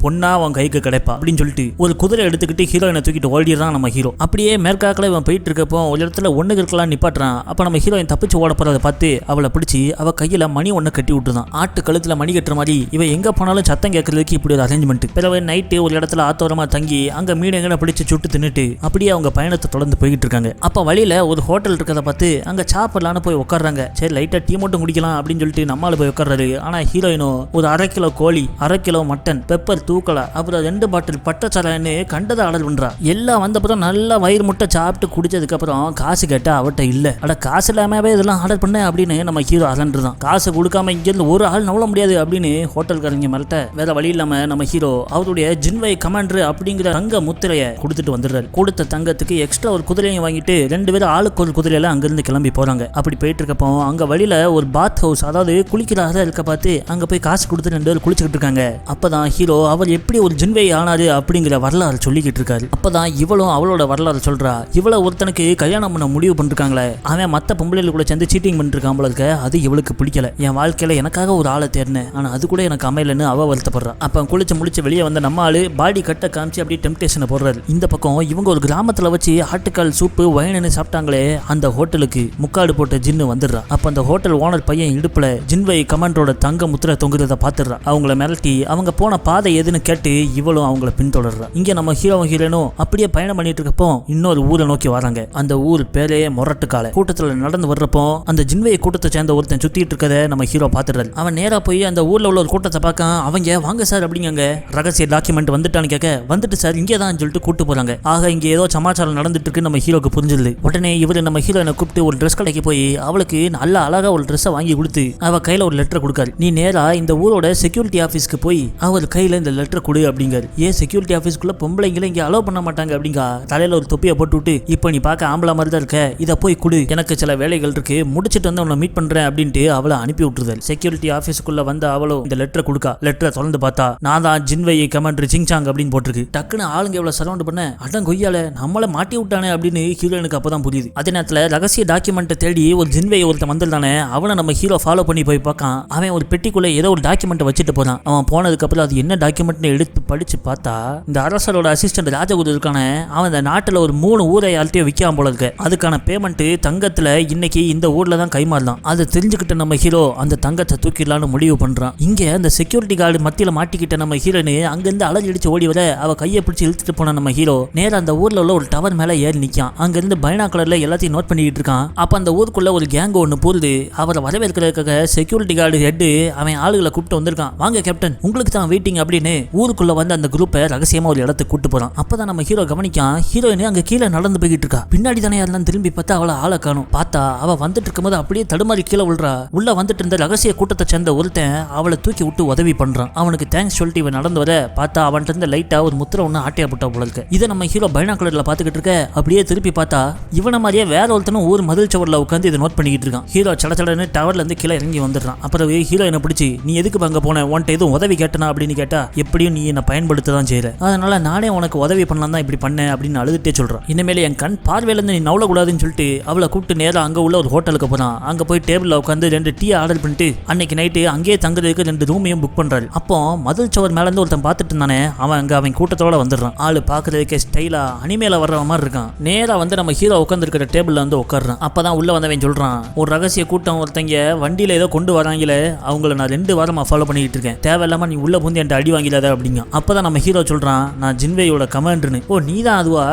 பொண்ணா அவன் கைக்கு கிடைப்பா அப்படின்னு சொல்லிட்டு ஒரு குதிரை எடுத்துக்கிட்டு ஹீரோயினை தூக்கிட்டு ஓடிடுறான் நம்ம ஹீரோ. அப்படியே மேற்காக்கில் இவன் போயிட்டு இருக்கப்போ ஒரு இடத்துல ஒண்ணு இருக்கலாம் நிப்பாட்டுறான். அப்ப நம்ம ஹீரோயின் தப்பிச்சு ஓட போறதை பார்த்து அவளை பிடிச்சி அவ கையில மணி ஒண்ணு கட்டி விட்டுதான். ஆட்டு கழுத்துல மணி கட்டுற மாதிரி இவ எங்க போனாலும் சத்தம் கேட்கறதுக்கு இப்படி ஒரு அரேஞ்ச்மெண்ட். பிறகு நைட்டு ஒரு இடத்துல ஆத்தோரமா தங்கி அங்க மீன் எங்கன பிடிச்சு சுட்டு தின்னுட்டு அப்படியே அவங்க பயணத்தை தொடர்ந்து போயிட்டு இருக்காங்க. அப்ப வழியில ஒரு ஹோட்டல் இருக்கிறத பார்த்து அங்க சாப்பிடலான்னு போய் உட்காடுறாங்க. சரி லைட்டா டீ மட்டும் குடிக்கலாம் அப்படின்னு சொல்லிட்டு நம்மளால போய் உட்கார்றாரு. ஆனா ஹீரோயினோ ஒரு 1/2 கிலோ கோழி 1/2 கிலோ மட்டன் பெப்பர் தூக்கலா அப்புறம் 2 பாட்டில் பட்டச்சாரான்னு கண்டதை ஆர்டர் பண்றா. எல்லாம் வந்தப்பறம் நல்லா வயிறு முட்டை சாப்பிட்டு குடிச்சதுக்கு அப்புறம் காசு கேட்டா அவட்ட இல்ல. அட காசு இல்லாமவே இதெல்லாம் ஆர்டர் பண்ண அப்படின்னு நம்ம ஹீரோ அலண்டுதான். காசு கொடுக்காம இங்க இருந்து ஒரு ஆள் நவள முடியாது அப்படின்னு ஹோட்டல்காரங்க மிரட்ட வேற வழி இல்லாம நம்ம ஹீரோ அவருடைய ஜின்வேய் கமாண்டர் அப்படிங்கிற தங்க முத்திரையை கொடுத்துட்டு வந்துடுறாரு. கொடுத்த தங்கத்துக்கு எக்ஸ்ட்ரா ஒரு குதிரையை வாங்கிட்டு 2 பேரும் ஆளுக்கு ஒரு குதிரையில அங்கிருந்து கிளம்பி போறாங்க. அப்படி போயிட்டு இருக்கப்போ அங்க வழியில ஒரு பாத் ஹவுஸ் அதாவது குளிக்கிறாக இருக்க பார்த்து அங்க போய் காசு கொடுத்து 2 பேரும் குளிச்சுக்கிட்டு இருக்காங்க. அப்பதான் ஹீரோ அவர் எப்படி ஒரு ஜின்வேய் ஆனாரு அப்படிங்கிற வரலாறு சொல்லிக்கிட்டு இருக்காரு. அப்பதான் இவளும் அவளோட வரலாறு சொல்றா. இவ்வளவு ஒருத்தனுக்கு கல்யாணம் பண்ண முடிவு பண்ணிருக்காங்களே அவன் மத்த பொம்பளைகள் கூட சேர்ந்து சீட்டிங் பண்ணிருக்கான் போல இருக்க. அது இவளுக்கு பிடிக்கல. என் வாழ்க்கையில எனக்காக ஒரு ஆளை தேர்னேன் ஆனா அது கூட எனக்கு அமையலன்னு அவ வருத்தப்படுறா. அப்ப குளிச்சு முடிச்சு வெளியே வந்த நம்ம ஆளு பாடி கட்ட காமிச்சு அப்படியே டெம்டேஷனை போடுறாரு. இந்த பக்கம் இவங்க ஒரு கிராமத்துல வச்சு ஆட்டுக்கால் சூப்பு வைனு சாப்பிட்டாங்களே அந்த ஹோட்டலுக்கு முக்காடு போட்ட ஜின்னு வந்துடுறா. அப்ப அந்த ஹோட்டல் ஓனர் பையன் இடுப்புல ஜின்வேய் கமாண்டரோட தங்க முத்திரை தொங்குறத பாத்துடுறா. அவங்கள மிரட்டி அவங்க போன பாதை எதுன்னு கேட்டு இவளும் அவங்கள பின்தொடர்றா. இங்க நம்ம ஹீரோனும் அப்படியே பயணம் பண்ணிட்டு இருக்கப்போ இன்னொரு ஊரை நோக்கி வராங்க. அந்த ஊர் பேரே மொரட்டுக்கால. கூட்டத்துல நடந்து வர்றப்போ அந்த ஜின்வேய் கூட்டத்தை சேர்ந்த ஒருத்தன் சுத்திட்டு இருக்கத நம்ம ஹீரோ பாத்துறாரு. அவன் நேரா போய் அந்த ஊர்ல உள்ள ஒரு கூட்டத்தை பார்க்க அவங்க வாங்க சார் அப்படிங்க ரகசிய டாக்குமெண்ட் வந்துட்டான்னு கேட்க வந்துட்டு சார் இங்கே தான் சொல்லிட்டு கூட்டு போறாங்க. ஆக இங்க ஏதோ சமாச்சாரம் நடந்துட்டு இருக்கு நம்ம ஹீரோக்கு புரிஞ்சிருது. உடனே இவரு நம்ம ஹீரோனை கூப்பிட்டு ஒரு ட்ரெஸ் கடைக்கு போய் அவளுக்கு நல்ல அழகா ஒரு ட்ரெஸ்ஸை வாங்கி கொடுத்து அவ கையில ஒரு லெட்டர் கொடுக்காரு. நீ நேரா இந்த ஊரோட செக்யூரிட்டி ஆபீஸ்க்கு போய் அவர் கையில இந்த லெட்டர் கொடு அப்படிங்காரு. ஏன் செக்யூரிட்டி ஆபீஸ்க்குள்ள பொம்பளைங்களை இங்க அலோவ் பண்ண மாட்டாங்க அப்படிங்க தலையில ஒரு தொப்பியை போட்டு விட்டு இப்போ நீ பார்க்க ஆம்பளை மாதிரி தான் இருக்க, இதை போய் கொடு, எனக்கு சில வேலைகள் இருக்கு, முடிச்சிட்டு வந்து உன்னை மீட் பண்றேன் அப்படின்ட்டு அவளை அனுப்பி விட்டுருதல். செக்யூரிட்டி ஆபீஸுக்குள்ள வந்து அவளோ இந்த லெட்டரை கொடுக்கா. லெட்டரை திறந்து பார்த்தா நான் தான் ஜின்வை கமாண்டர் ஜிங்சாங் அப்படின்னு போட்டிருக்கு. டக்குன்னு ஆளுங்க எவ்வளவு சரவுண்ட் பண்ண அடம் கொய்யால நம்மள மாட்டி விட்டானே அப்படின்னு ஹீரோனுக்கு அப்பதான் புரியுது. அதே நேரத்தில் ரகசிய டாக்குமெண்ட் தேடி ஒரு ஜின்வையை ஒருத்தன் வந்திருந்தானே, அவனை நம்ம ஹீரோ ஃபாலோ பண்ணி போய் பார்க்கான். அவன் ஒரு பெட்டிக்குள்ள ஏதோ ஒரு டாக்குமெண்ட் வச்சுட்டு போறான். அவன் போனதுக்கு அப்புறம் அது என்ன டாக்குமெண்ட்னு எடுத்து படிச்சு பார்த்தா இந்த அரசரோட அசிஸ்டன்ட் ராஜகுரு இருக்கானே, அவன் இந்த நாட்டில் ஒரு 3 ஊரை யார்ட்டையும் விற்காம போல இருக்கு. அதுக்கான பேமெண்ட் தங்கத்துல இன்னைக்கு இந்த ஊர்ல தான் கைமாறலாம். அதை தெரிஞ்சுக்கிட்ட நம்ம ஹீரோ அந்த தங்கத்தை தூக்கிடலான்னு முடிவு பண்றான். இங்க அந்த செக்யூரிட்டி கார்டு மத்தியில மாட்டிக்கிட்ட நம்ம ஹீரோனு அங்கிருந்து அலறி அடிச்சு ஓடி வர அவ கையை பிடிச்சி இழுத்துட்டு போன நம்ம ஹீரோ நேரா அந்த ஊர்ல உள்ள ஒரு டவர் மேல ஏறி நிக்கான். அங்க இருந்து பைனாகுலர்ல எல்லாத்தையும் நோட் பண்ணிட்டு இருக்கான். அப்ப அந்த ஊருக்குள்ள ஒரு கேங் ஒன்னு போகுது. அவரை வரவேற்கிறதுக்காக செக்யூரிட்டி கார்டு ஹெட் அவன் ஆளுகளை கூப்பிட்டு வந்திருக்கான். வாங்க கேப்டன், உங்களுக்கு தான் வெயிட்டிங் அப்படின்னு ஊருக்குள்ள வந்து அந்த குரூப்பை ரகசியமா ஒரு இடத்துக்கு கூட்டு போறான். அப்பதான் நம்ம ஹீரோ கவனிக்கான், ஹீரோயின் அங்க கீழே நடந்து போய்கிட்டு இருக்கா. பின்னாடி தானே யாரெல்லாம் திரும்பி பார்த்தா அவளை ஆளை காணும். பார்த்தா அவ வந்துட்டு இருக்கும்போது அப்படியே தடுமாறி கீழே விழுறா. உள்ள வந்துட்டு இருந்த ரகசிய கூட்டத்தை சேர்ந்த ஒருத்தன் அவளை தூக்கி விட்டு உதவி பண்றான். அவனுக்கு தேங்க்ஸ் சொல்லிட்டு இவன் நடந்து வர பார்த்தா அவன்கிட்ட இருந்த லைட்டா ஒரு முத்திரை ஒன்று ஆட்டையா போட்டா போல இருக்கு. இதை நம்ம ஹீரோ பைனாகுலர்ல பாத்துக்கிட்டு இருக்க. அப்படியே திருப்பி பார்த்தா இவன மாதிரியே வேற ஒருத்தனும் ஊர் மதில் சவர்ல உட்காந்து இதை நோட் பண்ணிக்கிட்டு இருக்கான். ஹீரோ சடச்சடன்னு டவர்ல இருந்து கீழே இறங்கி வந்துடுறான். அப்புறம் ஹீரோ என்ன பிடிச்சி நீ எதுக்கு அங்க போன, உன்ட்ட எதுவும் உதவி கேட்டனா அப்படின்னு கேட்டா எப்படியும் நீ என்ன பயன்படுத்த தான் செய்யற, அதனால நானே உனக்கு உதவி பண்ணலாம் தான் இப்படி பண்ணேன் அப்படின்னு அழுதுட்டே சொல்றான். இனிமேல என் கண் பார்வையில இருந்து நீ நவள கூடாதுன்னு சொல்லிட்டு அவளை கூப்பிட்டு நேரா அங்க உள்ள ஒரு ஹோட்டலுக்கு போறான். அங்க போய் டேபிள்ல உட்காந்து 2 டீ ஆர்டர் பண்ணிட்டு அன்னைக்கு நைட்டு அங்கேயே தங்குறதுக்கு 2 ரூமையும் புக் பண்றாரு. அப்போ மதில் சவர் மேல இருந்து ஒருத்தன் பார்த்துட்டு இருந்தானே, அவன் கூட்டத்தோட வந்துடுறான். ஆளு பாக்குறதுக்கே ஸ்டைலா அனிமேல வர்ற மாதிரி இருக்கான். நேரா வந்து நம்ம ஹீரோ உட்கார்ந்து இருக்கிற டேபிள்ல வந்து உட்கார்றான். அப்பதான் உள்ள வந்தவன் சொல்றான், ஒரு ரகசிய கூட்டம் ஒருத்தங்க வண்டியில ஏதோ கொண்டு வராங்களே, அவங்கள நான் 2 வாரமா ஃபாலோ பண்ணிட்டு இருக்கேன், தேவையில்லாம நீ உள்ள புந்து என்கிட்ட அடி வாங்கிடாத அப்படிங்க. அப்பதான் நம்ம ஹீரோ சொல்றான், நான் ஜின்வேயோட கமாண்டர்னு. ஓ நீ தான் அதுவா,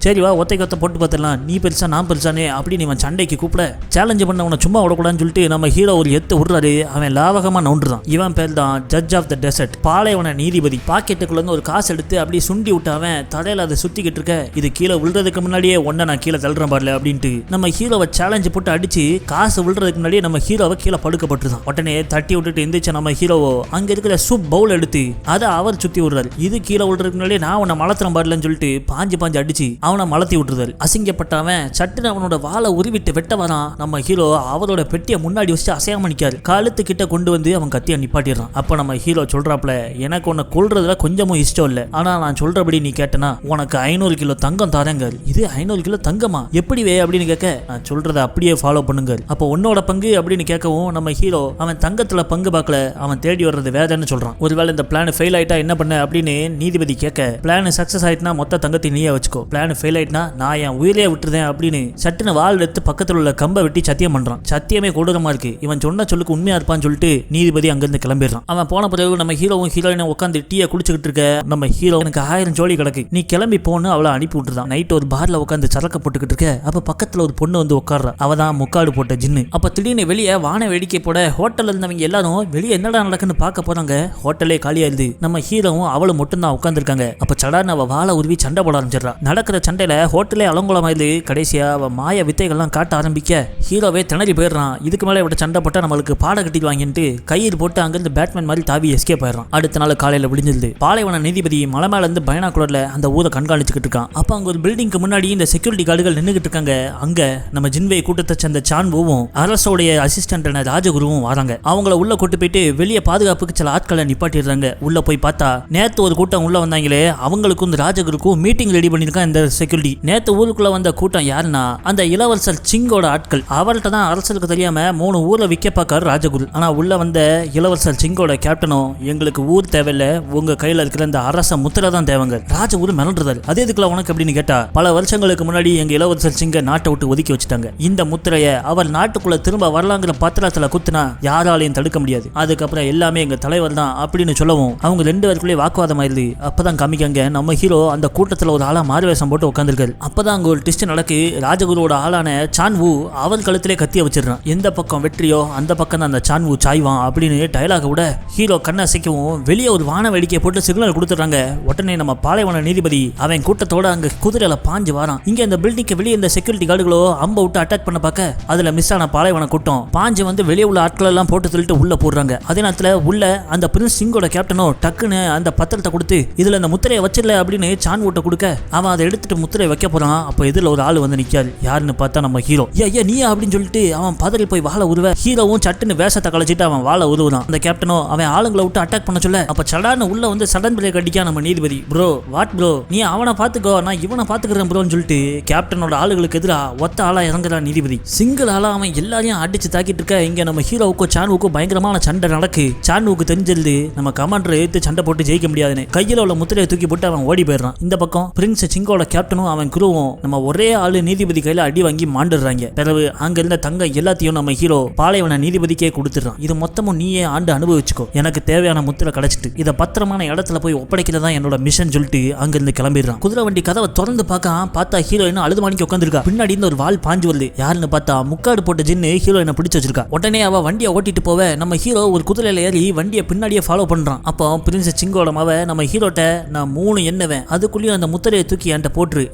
சரி வா ஒத்தை போட்டு பார்த்துடலாம், நீ பெருசா நான் பெருசானே அப்படின்னு இவன் சண்டைக்கு கூப்பிட சேலஞ்சு பண்ண உன சும்மா விடக்கூடாதுன்னு சொல்லிட்டு நம்ம ஹீரோ ஒரு எத்து விடுறாரு. அவன் லாவகமா நோண்டுறான். இவன் பேர் தான் ஜட்ஜ் ஆஃப் த டெசர்ட், பாலைவன நீதிபதி. பாக்கெட்டுக்குள்ள இருந்து ஒரு காசு எடுத்து அப்படியே சுண்டி விட்டு அவன் தரையில அதை சுத்திக்கிட்டு இருக்க. இது கீழே விழுறதுக்கு முன்னாடியே ஒன்ன நான் கீழே தள்ளுறேன் பாருல அப்படின்ட்டு நம்ம ஹீரோவை சேலஞ்சு போட்டு அடிச்சு காசு விழுறதுக்கு முன்னாடியே நம்ம ஹீரோவை கீழே படுக்கப்பட்டுதான். உடனே தட்டி விட்டுட்டு எந்திரிச்ச நம்ம ஹீரோவோ அங்க இருக்கிற சூப் பவுல் எடுத்து அதை அவர் சுத்தி விடுறாரு. இது கீழே விழுறதுக்கு முன்னாடியே நான் உன்னை மலத்திரம் பாருலன்னு சொல்லிட்டு பாஞ்சு அடிச்சு அவனை மலத்தி விட்டுறாரு. அசிங்கப்பட்டவன் சட்டுன்னு அவனோட வாழை உருவிட்டு வெட்ட வரான். நம்ம ஹீரோ அவரோட பெட்டியை முன்னாடி வச்சு அசையாம நிக்காரு. கழுத்து கிட்ட கொண்டு வந்து அவன் கத்தியை நிப்பாட்டிடுறான். அப்ப நம்ம ஹீரோ சொல்றாப்ல, எனக்கு உன்னை கொல்றதுல கொஞ்சமும் இஷ்டம் இல்லை, ஆனா நான் சொல்றபடி நீ கேட்டனா உனக்கு 500 கிலோ தங்கம் தாரங்க. இது 500 கிலோ தங்கமா எப்படி வே அப்படின்னு கேட்க, நான் சொல்றதை அப்படியே ஃபாலோ பண்ணுங்க. அப்போ உன்னோட பங்கு அப்படின்னு கேட்கவும் நம்ம ஹீரோ அவன் தங்கத்துல பங்கு பார்க்கல, அவன் தேடி வர்றது வேறன்னு சொல்றான். ஒருவேளை இந்த பிளான் ஃபெயில் ஆயிட்டா என்ன பண்ண அப்படின்னு நீதிபதி கேட்க, பிளான் சக்சஸ் ஆயிட்டுனா மொத்த தங்கத்தை நீயே வச்சுக்கோ, பிளான் ஃபெயில் ஆயிட்டுனா நான் என் உயிரே விட்டுறேன் அப்படின்னு சட்டுன்னு வாள் எடுத்து பக்கத்தில் உள்ள கம்பை வெட்டி சத்தியம் பண்றான். சத்தியமே கொடூரமா இருக்கு, இவன் சொன்ன சொல்லுக்கு உண்மையா இருப்பான்னு சொல்லிட்டு நீதிபதி அங்கிருந்து கிளம்பிடுறான். அவன் போன பிறகு நம்ம ஹீரோவும் ஹீரோயினும் உட்காந்து டீயை குடிச்சுக்கிட்டு இருக்க. நம்ம ஹீரோ எனக்கு 1000 ஜோலி கிடக்கு, நீ கிளம்பி போன்னு அவளை அனுப்பி விட்டுறான். நைட் ஒரு பார்ல உட்காந்து சரக்க போட்டுக்கிட்டு இருக்க. அப்ப பக்கத்துல ஒரு பொண்ணு வந்து உட்கார்றா. அவதான் முக்காடு போட்ட ஜின்னு. அப்ப திடீர்னு வெளியே வான வேடிக்கை போட ஹோட்டல்ல இருந்தவங்க எல்லாரும் வெளியே என்னடா நடக்குன்னு பார்க்க போறாங்க. ஹோட்டலே காலியாயிருது. நம்ம ஹீரோவும் அவளும் மட்டும் தான் உட்காந்துருக்காங்க. அப்ப சடார்னு அவ வாழை உருவி சண்டை போட ஆரம்பிச்சிடறா. நடக்கிற சண்டையில ஹோட்டலே அலங்கோலமாயிருது. கடைசியா அவ மாய வித்தைகள்லாம் காட்ட ஆரம்பிக்க ஹீரோவே திணறி போயிடுறான். இதுக்கு மேலே இவட்ட சண்டை போட்டா நம்மளுக்கு பாட கட்டிடுவாங்கன்ட்டு கயிறு போட்டு அங்கிருந்து பேட்மேன் மாதிரி தாவி எஸ்கேப் ஆயிடுறான். அடுத்த நாள் காலையில விடிஞ்சிருது. பாலைவன நீதிபதி மலை மேல இருந்து பைனாகுலர்ல அந்த ஊரை கண்காணிச்சுக்கிட்டு இருக்கான். அப்ப அங்க ஒரு பில்டிங்க்கு முன்னாடி இந்த செக்யூரிட்டி கார்டுகள் நின்றுகிட்டு இருக்காங்க. அங்க நம்ம ஜின்வே கூட்டத்தை சேர்ந்த சான்வுவும் அரசோடைய அசிஸ்டன்டான ராஜகுருவும் வராங்க. அவங்கள உள்ள கூட்டு போயிட்டு வெளியே பாதுகாப்புக்கு சில ஆட்களை நிப்பாட்டிடுறாங்க. உள்ள போய் பார்த்தா நேத்து ஒரு கூட்டம் உள்ள வந்தாங்களே, அவங்களுக்கும் இந்த ராஜகுருக்கும் மீட்டிங் ரெடி பண்ணிருக்கான் இந்த செக்யூரிட்டி. நேத்து ஊருக்குள்ள வந்த கூட்டம் யாருன்னா அந்த இளவரசர் சிங்கோட ஆட்கள். அவர்கிட்ட தான் அரசருக்கு தெரியாம 3 ஊரை விற்க பார்க்காரு ராஜகுரு. ஆனா உள்ள வந்த இளவரசர் சிங்கோட கேப்டனும், எங்களுக்கு ஊர் தேவையில்ல, உங்க கையில இருக்கிற இந்த அரச முத்திரை தான் தேவைங்க. ராஜகுரு மிரண்டுறாரு. அதே இதுக்குள்ள உனக்கு அப்படின்னு கேட்டா, பல வருஷங்களுக்கு முன்னாடி எங்க இளவரசர் சிங்க நாட்டை விட்டு ஒதுக்கி வச்சுட்டாங்க. இந்த முத்திரைய அவர் நாட்டுக்குள்ள திரும்ப வரலாங்கிற பத்திரத்துல குத்துனா யாராலையும் தடுக்க முடியாது. அதுக்கப்புறம் எல்லாமே எங்க தலைவர் தான் அப்படின்னு சொல்லவும் அவங்க 2 பேருக்குள்ளே வாக்குவாதம் ஆயிருது. அப்பதான் காமிக்காங்க நம்ம ஹீரோ அந்த கூட்டத்துல ஒரு ஆளா மாறுவேஷம் போட்டு உட்காந்துருக்காரு. அப்பதான் அங்க ஒரு ட்விஸ்ட் நடக்கு. ராஜகுருவோட ஆளான சான்வு அவர் கழுத்திலே கத்திய வச்சிடறான். எந்த பக்கம் வெற்றியோ அந்த பக்கம் தான் அந்த சான்வு சாய்வான் அப்படின்னு டயலாக விட ஹீரோ கண்ணை அசைக்கவும் வெளியே ஒரு வான வேடிக்கையை போட்டு சிக்னல் கொடுத்துறாங்க. உடனே நம்ம பாலைவன நீதிபதி அவன் கூட்டத்தோட அங்க குதிரையில பாஞ்சு வாரான். இங்க இந்த பில்டிங்க்கு வெளியே இந்த செக்யூரிட்டி கார்டுகளோ அம்ப விட்டு அட்டாக் பண்ண பார்க்க அதுல மிஸ் ஆன பாலைவன கூட்டம் பாஞ்சு வந்து வெளியே உள்ள ஆட்கள் எல்லாம் போட்டு தள்ளிட்டு உள்ள போடுறாங்க. அதே நேரத்துல உள்ள அந்த பிரின்ஸ் சிங்கோட கேப்டனோ டக்குன்னு அந்த பத்திரத்தை கொடுத்து இதுல அந்த முத்திரையை வச்சிடல அப்படின்னு சான்வுட்ட கொடுக்க அவன் அதை எடுத்துட்டு முத்திரை வைக்க போறான். அப்ப எதிரில் ஒரு ஆள் வந்து நிக்காரு. யாருன்னு பார்த்தா நம்ம ஹீரோ. ஐயா நீயா அப்படின்னு சொல்லிட்டு அவன் பதறி போய் வாழ உருவ. ஹீரோவும் சட்டுன்னு வேஷத்தை கழிச்சிட்டு அவன் வாழ உருவுறான். அந்த கேப்டனோ அவன் ஆளுங்களை விட்டு அட்டாக் பண்ண சொல்ல அப்ப சடான்னு உள்ள வந்து சடன் பிரேக் அடிக்கா நம்ம நீதிபதி. ப்ரோ வாட் ப்ரோ, நீ அவனை பாத்துக்கோ, நான் இவனை பாத்துக்கிறேன் ப்ரோன்னு சொல்லிட்டு கேப்டனோட ஆளுகளுக்கு எதிராக ஒத்த ஆளா இறங்குறான் நீதிபதி. சிங்கிள் ஆளா அவன் எல்லாரையும் அடிச்சு தாக்கிட்டு இருக்க. இங்க நம்ம ஹீரோவுக்கும் சான்வுக்கும் பயங்கரமான சண்டை நடக்கு. சான்வுக்கு தெரிஞ்சிருது நம்ம கமாண்டரை எடுத்து சண்டை போட்டு ஜெயிக்க முடியாதுன்னு. கையில உள்ள முத்திரையை தூக்கி போட்டு அவன் ஓடி போயிடுறான். இந்த பக்கம் பிரின்ஸ் சிங்கோட கேப்டனும் அவன் குருவும் நம்ம ஒரே ஆளு நீதிபதி கையில அடி வாங்கி மாண்டுறாங்க. பிறகு அங்க இருந்த தங்க எல்லாத்தையும் நம்ம ஹீரோ பாலைவன நீதிபதிக்கே கொடுத்துறான். இது மொத்தமும் நீயே ஆண்டு அனுபவிச்சுக்கோ, எனக்கு தேவையான முத்திரை கிடைச்சிட்டு இதை பத்திரமான இடத்துல போய் ஒப்படைக்கிறதா என்னோட மிஷன் சொல்லிட்டு அங்கிருந்து கிளம்பிடுறான். குதிரை வண்டி கதவை திறந்து பார்த்தா ஹீரோயின் அழுது மணிக்கு உட்காந்துருக்கா. பின்னாடி இருந்து ஒரு வால் பாஞ்சு வருது. யாருன்னு பார்த்தா முக்காடு போட்ட ஜின்னு ஹீரோயினை பிடிச்சு வச்சிருக்கா. உடனே அவ வண்டியை ஓட்டிட்டு போவ நம்ம ஹீரோ ஒரு குதிரையில ஏறி வண்டியை பின்னாடியே ஃபாலோ பண்றான். அப்போ பிரின்ஸ் சிங்கோட மாவ நம்ம ஹீரோட்ட நான் 3 எண்ணுவேன், அதுக்குள்ளேயும் அந்த முத்திரையை தூக்கி என்கிட்ட போட்டுரு,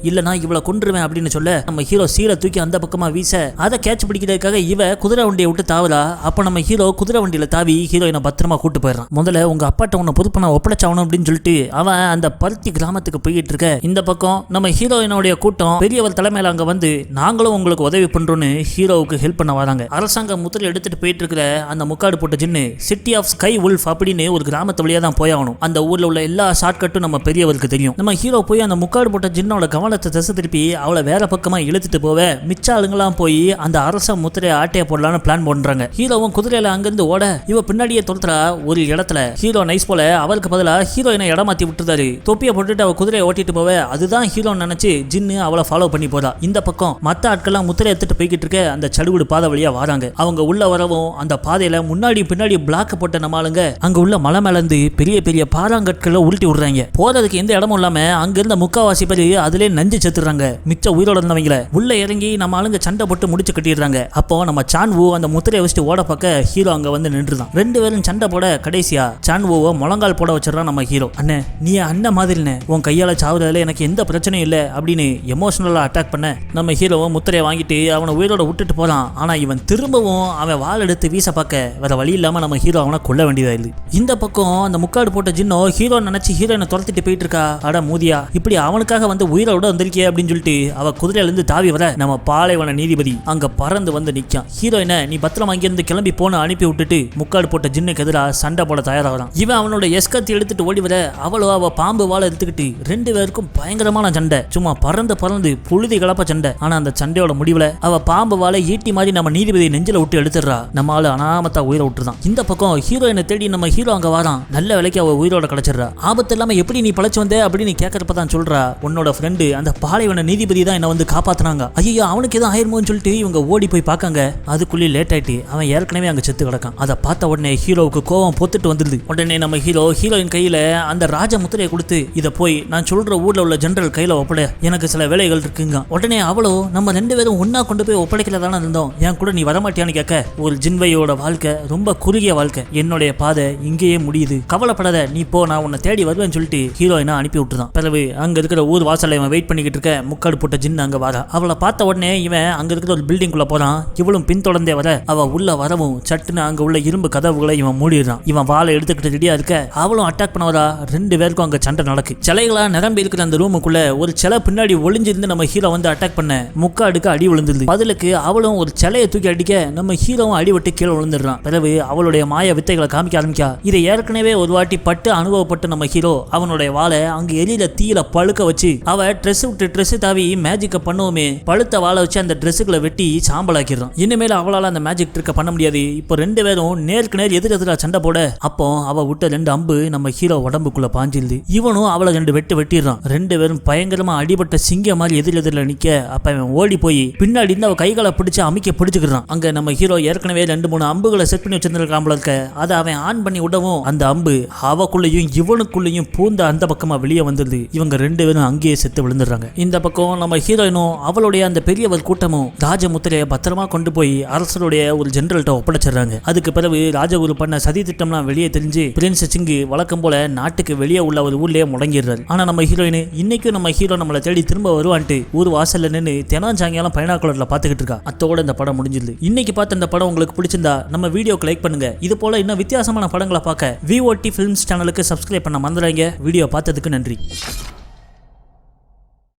இல்லனா இவளை கொன்றுவேன் அப்படின்னு சொல்ல நம்ம ஹீரோ சீலை தூக்கி அந்த பக்கமா வீச அதை கேட்ச் பிடிக்கிறதுக்காக இவ குதிரை வண்டியை விட்டு தாவலா. அப்ப நம்ம ஹீரோ குதிரை வண்டியில தாவி ஹீரோயினை பத்திரமா கூட்டு போயிடறான். முதல்ல உங்க அப்பாட்ட உன்னை பொறுப்பு நான் ஒப்படைச்சாகணும் அப்படின்னு சொல்லிட்டு அவன் அந்த பருத்தி கிராமத்துக்கு போயிட்டு இருக்க. இந்த பக்கம் நம்ம ஹீரோயினுடைய கூட்டம் பெரியவர் தலைமையில அங்க வந்து நாங்களும் உங்களுக்கு உதவி பண்றோம்னு ஹீரோவுக்கு ஹெல்ப் பண்ண வராங்க. அரசாங்கம் முதல்ல எடுத்துட்டு போயிட்டு இருக்கிற அந்த முக்காடு போட்ட ஜின்னு சிட்டி ஆஃப் ஸ்கை உல்ஃப் அப்படின்னு ஒரு கிராமத்து வழியா தான் போயாகணும். அந்த ஊர்ல உள்ள எல்லா ஷார்ட்கட்டும் நம்ம பெரியவருக்கு தெரியும். நம்ம ஹீரோ போய் அந்த முக்காடு போட்ட ஜின்னோட கவனத்தை திசை திருப்பி அவளை வேற பக்கமா இழுத்துட்டு போவ மிச்ச ஆளுங்களாம் போய் அந்த அரச முத்திரையை ஆட்டைய போடலான்னு பிளான் பண்றாங்க. ஹீரோவும் குதிரையில அங்கிருந்து ஓட இவ பின்னாடியே துரத்துறா. ஒரு இடத்துல ஹீரோ நைஸ் போல அவளுக்கு பதிலா ஹீரோயினை இடமாத்தி விட்டுறாரு. தொப்பியை போட்டுட்டு அவ குதிரையை ஓட்டிட்டு போவ அதுதான் ஹீரோ நினைச்சு ஜின்னு அவளை ஃபாலோ பண்ணி போறா. இந்த பக்கம் மத்த ஆட்கள்லாம் முத்திரை எடுத்துட்டு போய்கிட்டு இருக்க அந்த சடுகுடு பாதை வழியா வராங்க. அவங்க உள்ள வரவும் அந்த பாதையில முன்னாடி பின்னாடி பிளாக் போட்ட நம்ம ஆளுங்க அங்க உள்ள மலை மேலந்து பெரிய பெரிய பாறாங்கற்களை உருட்டி விடுறாங்க. போறதுக்கு எந்த இடமும் இல்லாம அங்க இருந்த முக்காவாசி பேர் அதுல நஞ்சு செத்துறாங்க. மிச்ச உயிரோட இருந்தவங்கள உள்ள இறங்கி நம்ம ஆளுங்க சண்டை போட்டு முடிச்சு கட்டிடுறாங்க. அப்போ நம்ம சான்வு அந்த முத்திரையை வச்சுட்டு ஓட பார்க்க ஹீரோ அங்க வந்து நின்றுதான். 2 பேரும் சண்டை போட கடைசியா சான்வுவை முழங்கால் போட வச்சிடறான் நம்ம ஹீரோ. அண்ணே நீ அண்ணன் மாதிரினே உன் கையால சாவுறதுல எனக்கு எந்த பிரச்சனையும் இல்லை அப்படின்னு எமோஷனலா அட்டாக் பண்ண நம்ம ஹீரோவை முத்திரையை வாங்கிட்டு அவனை உயிரோட விட்டுட்டு போறான். ஆனா இவன் திரும்பவும் அவன் வாள் எடுத்து வீச பார்க்க வேற வழி இல்லாம நம்ம ஹீரோ அவனை கொல்ல வேண்டியதா இல்லை. இந்த பக்கம் அந்த முக்காடு போட்ட ஜின்னோ ஹீரோ நினைச்சு ஹீரோயினை துரத்திட்டு போயிட்டு இருக்கா. அட மூதியா இப்படி அவனுக்காக வந்து உயிரோட வந்திருக்கே அப்படின்னு சொல்லிட்டு அவ குதிரையில இருந்து தாவி வர நம்ம பாலைவன நீதிபதி அங்க பறந்து வந்து நிக்கான். ஹீரோயினை நீ பத்திரம் அங்கிருந்து கிளம்பி போன அனுப்பி விட்டுட்டு முக்காடு போட்ட ஜின்னுக்கு எதிராக சண்டை போட தயாராகிறான். இவன் அவனோட எஸ்கத்தி எடுத்துட்டு ஓடி வர அவளோ அவ பாம்பு வாழை எடுத்துக்கிட்டு 2 பேருக்கும் பயங்கரமான சண்டை. சும்மா பறந்து புழுதி கலப்ப சண்டை. ஆனா அந்த சண்டையோட முடிவுல அவ பாம்பு வாழை ஈட்டி மாதிரி நம்ம நீதிபதி நெஞ்சில விட்டு எடுத்துடுறா. நம்ம ஆளு அனாமத்தா உயிரை விட்டுருதான். இந்த பக்கம் ஹீரோயினை தேடி நம்ம ஹீரோ அங்க வரான். நல்ல வேலைக்கு அவ உயிரோட கிடைச்சிடறா. ஆபத்து இல்லாம எப்படி நீ பழச்சு வந்த அப்படின்னு கேட்கறப்பதான் சொல்றா உன்னோட ஃப்ரெண்டு அந்த பாலைவன நீதிபதி தான் என்ன வந்து காப்பாத்துனாங்க. ஐயோ அவனுக்கு எதுவும் ஆயிருமோன்னு சொல்லிட்டு இவங்க ஓடி போய் பார்க்காங்க. அதுக்குள்ளே லேட் ஆயிட்டு அவன் ஏற்கனவே அங்க செத்து கிடக்கான். அதை பார்த்த உடனே ஹீரோவுக்கு கோவம் பொத்துட்டு வந்துருது. உடனே நம்ம ஹீரோயின் கையில அந்த ராஜ முத்திரையை கொடுத்து இதை போய் நான் சொல்ற ஊர்ல உள்ள ஜெனரல் கையில ஒப்படை, எனக்கு சில வேலைகள் இருக்குங்க. உடனே அவளோ நம்ம 2 பேரும் ஒன்னா கொண்டு போய் ஒப்படைக்கலதானே இருந்தோம், என் கூட நீ வரமாட்டியான்னு கேட்க ஒரு ஜின்வையோட வாழ்க்கை ரொம்ப குறுகிய வாழ்க்கை, என்னுடைய பாதை இங்கேயே முடியுது, கவலைப்படாத நீ போ, நான் உன்னை தேடி வருவேன்னு சொல்லிட்டு ஹீரோயினா அனுப்பி விட்டுருதான். பிறகு அங்க இருக்கிற ஊர் வாசல்ல இவன் வெயிட் பண்ணிக்கிட்டு இருக்க முக்காடு போட்ட ஜின் அங்க வர. அவளை பார்த்த உடனே இவன் அங்க இருக்கிற ஒரு பில்டிங் குள்ள போறான். இவளும் பின்தொடர்ந்தே வர அவ உள்ள வரவும் சட்டுன்னு அங்க உள்ள இரும்பு கதவுகளை இவன் மூடிடுறான். இவன் வாளை எடுத்துக்கிட்டு ரெடியா இருக்க அவளும் அட்டாக் பண்ண வரா. 2 பேருக்கும் அங்க சண்டை நடக்கு. சிலைகளா நிரம்பி இருக்கிற அந்த ரூமுக்குள்ள ஒரு சிலை பின்னாடி ஒளிஞ்சிருந்து நம்ம ஹீரோ வந்து அட்டாக் பண்ண முக்காடுக்கு அடி விழுந்துருது. பதிலுக்கு அவளும் ஒரு சிலையை தூக்கி அடிக்க நம்ம ஹீரோவும் அடிபட்டு கீழே விழுந்துடுறான். பிறகு அவளுடைய மாய வித்தைகளை காமிக்க ஆரம்பிக்கா. இதை ஏற்கனவே ஒரு வாட்டி பட்டு அனுபவப்பட்டு நம்ம ஹீரோ அவனுடைய வாளை அங்க எரியில தீயில பழுக்க வச்சு அவ ட்ரெஸ் விட்டு ட்ரெஸ் தாவி மேஜிக்க பண்ணுவோமே பழுத்த வாழை வச்சு அந்த ட்ரெஸ்ஸுகளை வெட்டி சாம்பலாக்கிடுறான். இனிமேல் அவளால் அந்த மேஜிக் ட்ரிக்க பண்ண முடியாது. இப்போ 2 பேரும் நேருக்கு நேர் எதிரெதிரா சண்டை போட அப்போ அவ விட்ட 2 அம்பு நம்ம ஹீரோ உடம்புக்குள்ள பாஞ்சிருது. இவனும் அவளை 2 வெட்டிடுறான். 2 பேரும் பயங்கரமா அடிபட்ட சிங்க மாதிரி எதிரெதிரில் நிக்க அப்ப அவன் ஓடி போய் பின்னாடி இருந்து அவ கைகளை பிடிச்சு அமைக்க பிடிச்சுக்கிறான். அங்க நம்ம ஹீரோ ஏற்கனவே 2-3 அம்புகளை செட் பண்ணி வச்சிருந்திருக்காமல இருக்க அதை அவன் ஆன் பண்ணி விடவும் அந்த அம்பு அவக்குள்ளேயும் இவனுக்குள்ளேயும் பூந்த அந்த பக்கமா வெளியே வந்துருது. இவங்க 2 பேரும் அங்கேயே செத்து விழுந்துடுறாங்க. இந்த பக்கம் நம்ம ஹீரோயினும் அவளுடைய அந்த பெரியவர் கூட்டமும் ராஜமுத்திரையை பத்திரமா கொண்டு போய் அரசருடைய ஒரு ஜெனரல்கிட்ட ஒப்படைச்சிடுறாங்க. அதுக்கு பிறகு ராஜகுரு பண்ண சதி திட்டம்லாம் வெளியே தெரிஞ்சு பிரின்ஸ் சிங்கு வழக்கம் போல நாட்டுக்கு வெளியே உள்ள ஒரு ஊர்லயே முடங்கிடுறாரு. ஆனா நம்ம ஹீரோயின் இன்னைக்கும் நம்ம ஹீரோ நம்மளை தேடி திரும்ப வருவான்ட்டு ஊர் வாசல்ல நின்று தினம் சாயங்காலம் பைனாக்குலர்ல பாத்துக்கிட்டு இருக்கா. அத்தோட இந்த படம் முடிஞ்சிருது. இன்னைக்கு பார்த்த இந்த படம் உங்களுக்கு பிடிச்சிருந்தா நம்ம வீடியோக்கு லைக் பண்ணுங்க. இது போல இன்னும் வித்தியாசமான படங்களை பார்க்க VOT Films சேனலுக்கு சப்ஸ்கிரைப் பண்ண மறந்துடாதீங்க. வீடியோ பார்த்ததுக்கு நன்றி.